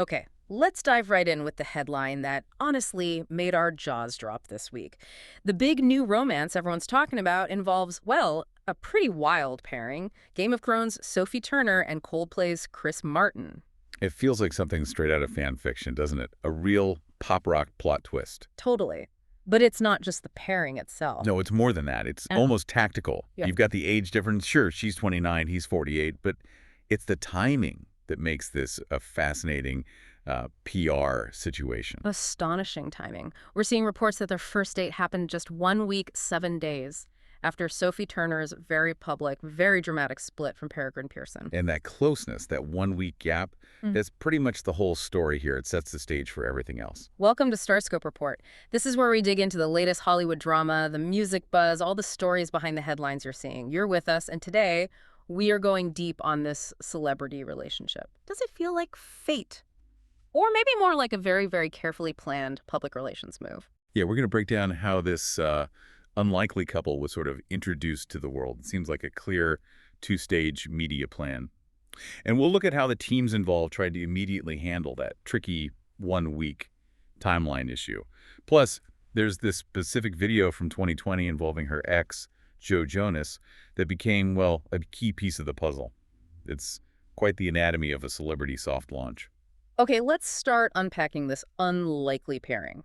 Okay, let's dive right in with the headline that honestly made our jaws drop this week. The big new romance everyone's talking about involves, well, a pretty wild pairing: Game of Thrones' Sophie Turner and Coldplay's Chris Martin. It feels like something straight out of fan fiction, doesn't it? A real pop rock plot twist. Totally. But it's not just the pairing itself. No, it's more than that. It's Uh, almost tactical. yeah. You've got the age difference. Sure, she's 29, he's 48, but it's the timing that makes this a fascinating PR situation. Astonishing timing. We're seeing reports that their first date happened just 1 week, 7 days after Sophie Turner's very public, very dramatic split from Peregrine Pearson. And that closeness, that 1 week gap, that's pretty much the whole story here. It sets the stage for everything else. Welcome to Starscope Report. This is where we dig into the latest Hollywood drama, the music buzz, all the stories behind the headlines you're seeing. You're with us, and today we are going deep on this celebrity relationship. Does it feel like fate? Or maybe more like a very, very carefully planned public relations move? Yeah, we're going to break down how this unlikely couple was sort of introduced to the world. It seems like a clear two-stage media plan. And we'll look at how the teams involved tried to immediately handle that tricky 1 week timeline issue. Plus, there's this specific video from 2020 involving her ex, Joe Jonas, that became, well, a key piece of the puzzle. It's quite the anatomy of a celebrity soft launch. Okay, let's start unpacking this unlikely pairing.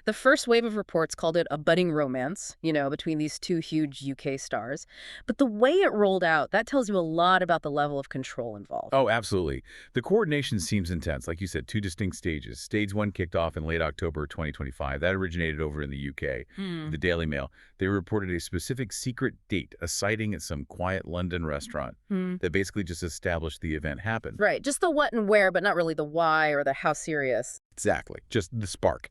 The first wave of reports called it a budding romance, between these two huge UK stars. But the way it rolled out, that tells you a lot about the level of control involved. Oh, absolutely. The coordination seems intense. Like you said, two distinct stages. Stage one kicked off in late October 2025. That originated over in the UK. The Daily Mail. They reported a specific secret date, a sighting at some quiet London restaurant that basically just established the event happened. Right, just the what and where, but not really the why or the how serious. Exactly. Just the spark.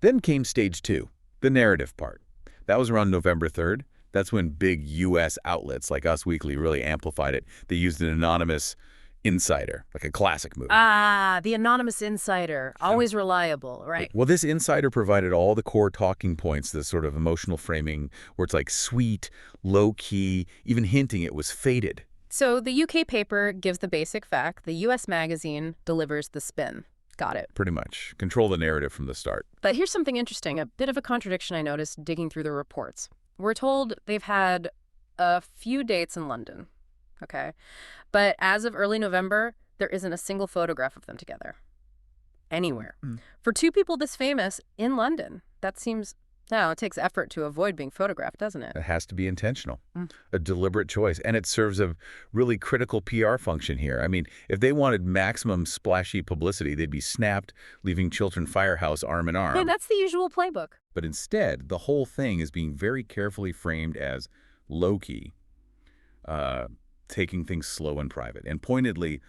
Then came stage two, the narrative part. That was around November 3rd. That's when big U.S. outlets like Us Weekly really amplified it. They used an anonymous insider, like a classic movie. Ah, the anonymous insider, always reliable, right? Well, this insider provided all the core talking points, the sort of emotional framing where it's like sweet, low-key, even hinting it was fated. So the UK paper gives the basic fact, the US magazine delivers the spin. Got it. Pretty much. Control the narrative from the start. But here's something interesting, a bit of a contradiction I noticed digging through the reports. We're told they've had a few dates in London, okay? But as of early November, there isn't a single photograph of them together. Anywhere. For two people this famous in London, that seems... Now, it takes effort to avoid being photographed, doesn't it? It has to be intentional, a deliberate choice, and it serves a really critical PR function here. I mean, if they wanted maximum splashy publicity, they'd be snapped, leaving Chiltern Firehouse arm in arm. Yeah, that's the usual playbook. But instead, the whole thing is being very carefully framed as low-key, taking things slow and private, and pointedly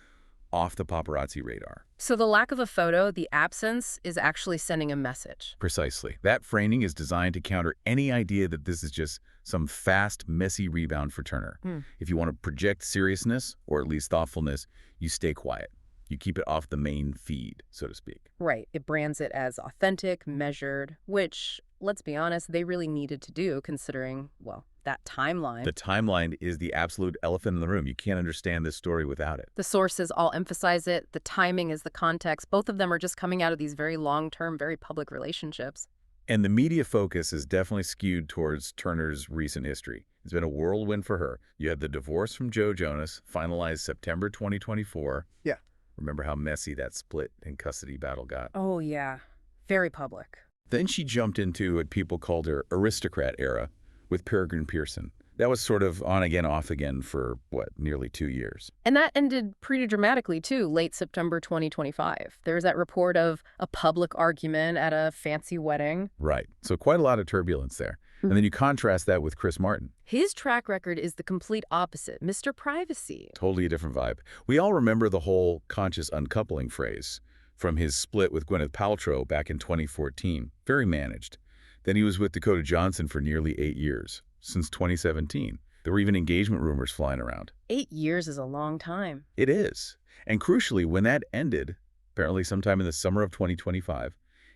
off the paparazzi radar. So the lack of a photo, the absence, is actually sending a message. Precisely. That framing is designed to counter any idea that this is just some fast, messy rebound for Turner. If you want to project seriousness, or at least thoughtfulness, you stay quiet. You keep it off the main feed, so to speak. Right. It brands it as authentic, measured, which, let's be honest, they really needed to do considering, well, that timeline. The timeline is the absolute elephant in the room. You can't understand this story without it. The sources all emphasize it. The timing is the context. Both of them are just coming out of these very long-term, very public relationships. And the media focus is definitely skewed towards Turner's recent history. It's been a whirlwind for her. You had the divorce from Joe Jonas, finalized September 2024. Yeah. Remember how messy that split and custody battle got? Oh, yeah. Very public. Then she jumped into what people called her aristocrat era with Peregrine Pearson. That was sort of on again, off again for, nearly 2 years. And that ended pretty dramatically, too, late September 2025. There was that report of a public argument at a fancy wedding. Right. So quite a lot of turbulence there. And then you contrast that with Chris Martin. His track record is the complete opposite. Mr. Privacy. Totally a different vibe. We all remember the whole conscious uncoupling phrase from his split with Gwyneth Paltrow back in 2014. Very managed. Then he was with Dakota Johnson for nearly 8 years, since 2017. There were even engagement rumors flying around. 8 years is a long time. It is. And crucially, when that ended, apparently sometime in the summer of 2025,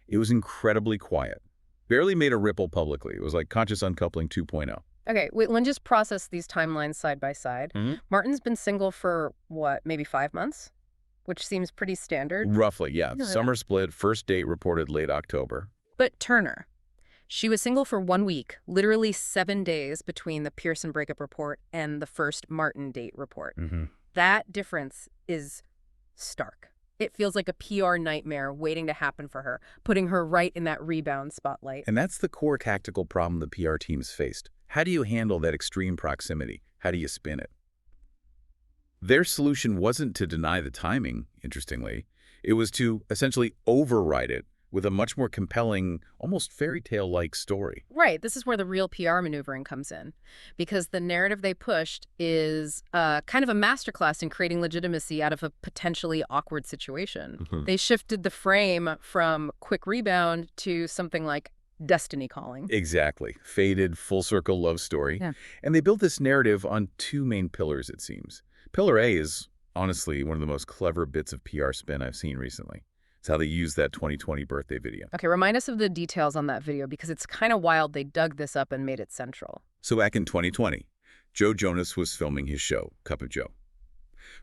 it was incredibly quiet. Barely made a ripple publicly. It was like conscious uncoupling 2.0. Okay, wait, let's just process these timelines side by side. Martin's been single for, maybe 5 months? which seems pretty standard. Roughly, yeah. Yeah. Summer split, first date reported late October. But Turner, she was single for 1 week, literally 7 days between the Pearson breakup report and the first Martin date report. Hmm. That difference is stark. It feels like a PR nightmare waiting to happen for her, putting her right in that rebound spotlight. And that's the core tactical problem the PR teams faced. How do you handle that extreme proximity? How do you spin it? Their solution wasn't to deny the timing, interestingly. It was to essentially override it with a much more compelling, almost fairy tale-like story. Right, this is where the real PR maneuvering comes in, because the narrative they pushed is kind of a masterclass in creating legitimacy out of a potentially awkward situation. Mhm. They shifted the frame from quick rebound to something like destiny calling. Exactly. Faded, full-circle love story. Yeah. And they built this narrative on two main pillars, it seems. Pillar A is, honestly, one of the most clever bits of PR spin I've seen recently. It's how they used that 2020 birthday video. Okay, remind us of the details on that video, because it's kind of wild they dug this up and made it central. So back in 2020, Joe Jonas was filming his show, Cup of Joe.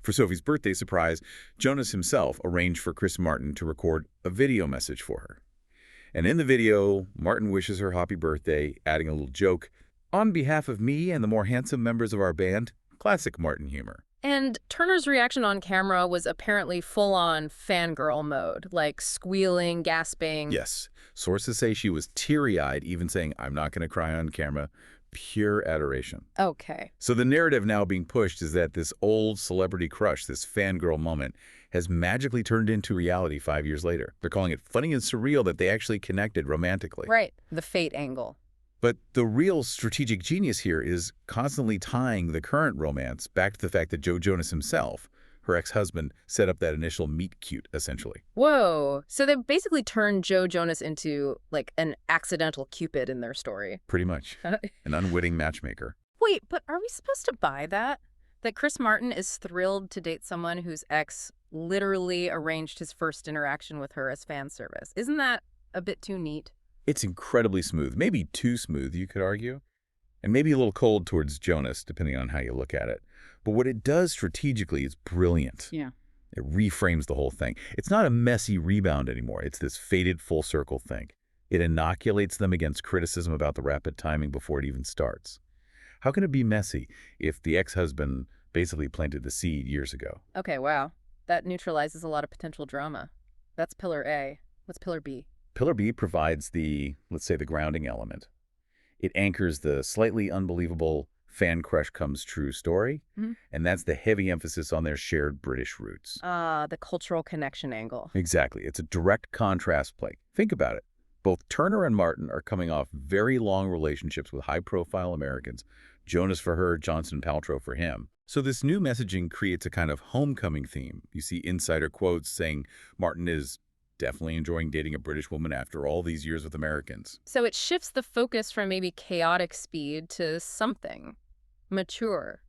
For Sophie's birthday surprise, Jonas himself arranged for Chris Martin to record a video message for her. And in the video, Martin wishes her happy birthday, adding a little joke, "On behalf of me and the more handsome members of our band," classic Martin humor. And Turner's reaction on camera was apparently full-on fangirl mode, like squealing, gasping. Yes, sources say she was teary-eyed, even saying, "I'm not going to cry on camera." Pure adoration. Okay. So the narrative now being pushed is that this old celebrity crush, this fangirl moment, has magically turned into reality 5 years later. They're calling it funny and surreal that they actually connected romantically. Right, the fate angle. But the real strategic genius here is constantly tying the current romance back to the fact that Joe Jonas himself, her ex-husband, set up that initial meet cute, essentially. Whoa. So they basically turned Joe Jonas into, like, an accidental Cupid in their story. Pretty much. An unwitting matchmaker. Wait, but are we supposed to buy that? That Chris Martin is thrilled to date someone whose ex literally arranged his first interaction with her as fan service. Isn't that a bit too neat? It's incredibly smooth. Maybe too smooth, you could argue. And maybe a little cold towards Jonas, depending on how you look at it. But what it does strategically is brilliant. Yeah. It reframes the whole thing. It's not a messy rebound anymore. It's this faded full circle thing. It inoculates them against criticism about the rapid timing before it even starts. How can it be messy if the ex-husband basically planted the seed years ago? Okay, wow. That neutralizes a lot of potential drama. That's pillar A. What's pillar B? Pillar B provides the, let's say, the grounding element. It anchors the slightly unbelievable fan crush comes true story, and that's the heavy emphasis on their shared British roots. The cultural connection angle. Exactly. It's a direct contrast play. Think about it. Both Turner and Martin are coming off very long relationships with high-profile Americans. Jonas for her, Johnson Paltrow for him. So this new messaging creates a kind of homecoming theme. You see insider quotes saying Martin is definitely enjoying dating a British woman after all these years with Americans. So it shifts the focus from maybe chaotic speed to something mature,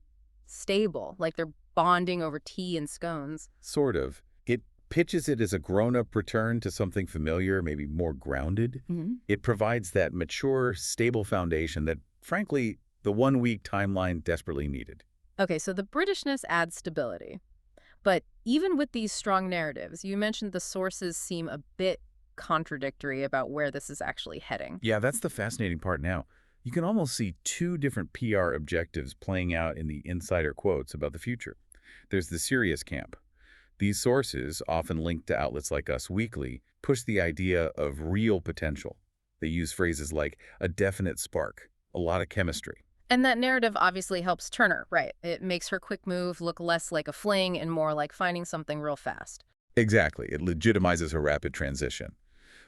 stable, like they're bonding over tea and scones. Sort of. It pitches it as a grown-up return to something familiar, maybe more grounded. It provides that mature, stable foundation that, frankly, the 1 week timeline desperately needed. Okay, so the Britishness adds stability. But even with these strong narratives, you mentioned the sources seem a bit contradictory about where this is actually heading. Yeah, that's the fascinating part now. You can almost see two different PR objectives playing out in the insider quotes about the future. There's the serious camp. These sources, often linked to outlets like Us Weekly, push the idea of real potential. They use phrases like a definite spark, a lot of chemistry. And that narrative obviously helps Turner, right? It makes her quick move look less like a fling and more like finding something real fast. Exactly. It legitimizes her rapid transition.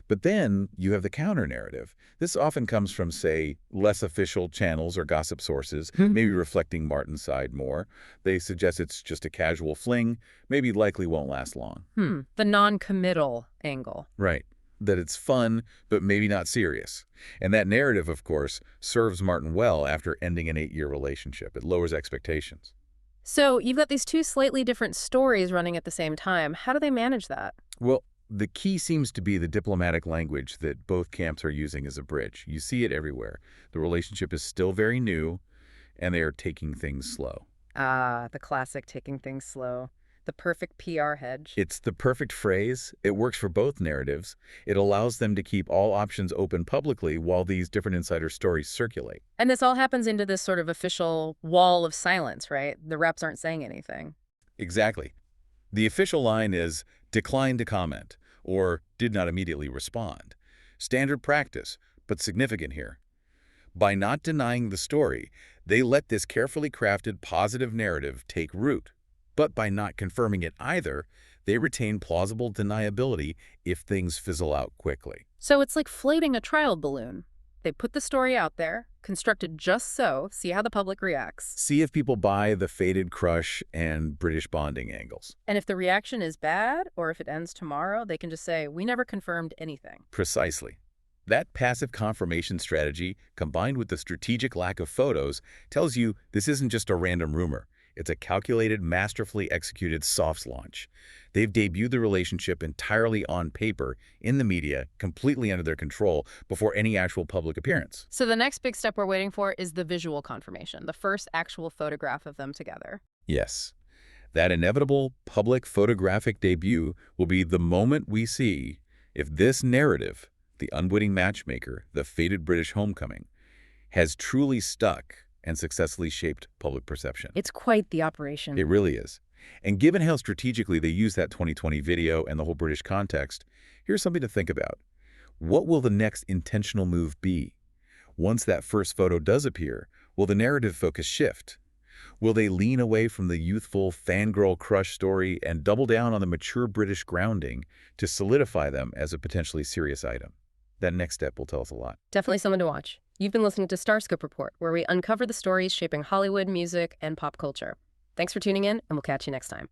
But then you have the counter-narrative. This often comes from, say, less official channels or gossip sources, maybe reflecting Martin's side more. They suggest it's just a casual fling, maybe likely won't last long. The non-committal angle. Right. That it's fun, but maybe not serious. And that narrative, of course, serves Martin well after ending an 8-year relationship. It lowers expectations. So you've got these two slightly different stories running at the same time. How do they manage that? Well, the key seems to be the diplomatic language that both camps are using as a bridge. You see it everywhere. The relationship is still very new, and they are taking things slow. The classic taking things slow. The perfect PR hedge. It's the perfect phrase. It works for both narratives. It allows them to keep all options open publicly while these different insider stories circulate. And this all happens into this sort of official wall of silence, right? The reps aren't saying anything. Exactly. The official line is declined to comment or did not immediately respond. Standard practice, but significant here. By not denying the story, they let this carefully crafted positive narrative take root. But by not confirming it either, they retain plausible deniability if things fizzle out quickly. So it's like floating a trial balloon. They put the story out there, constructed just so, see how the public reacts. See if people buy the faded crush and British bonding angles. And if the reaction is bad, or if it ends tomorrow, they can just say, we never confirmed anything. Precisely. That passive confirmation strategy, combined with the strategic lack of photos, tells you this isn't just a random rumor. It's a calculated, masterfully executed soft launch. They've debuted the relationship entirely on paper, in the media, completely under their control, before any actual public appearance. So the next big step we're waiting for is the visual confirmation, the first actual photograph of them together. Yes. That inevitable public photographic debut will be the moment we see if this narrative, the unwitting matchmaker, the fated British homecoming, has truly stuck and successfully shaped public perception. It's quite the operation. It really is. And given how strategically they use that 2020 video and the whole British context, here's something to think about. What will the next intentional move be? Once that first photo does appear, will the narrative focus shift? Will they lean away from the youthful fangirl crush story and double down on the mature British grounding to solidify them as a potentially serious item? That next step will tell us a lot. Definitely something to watch. You've been listening to Starscope Report, where we uncover the stories shaping Hollywood, music, and pop culture. Thanks for tuning in, and we'll catch you next time.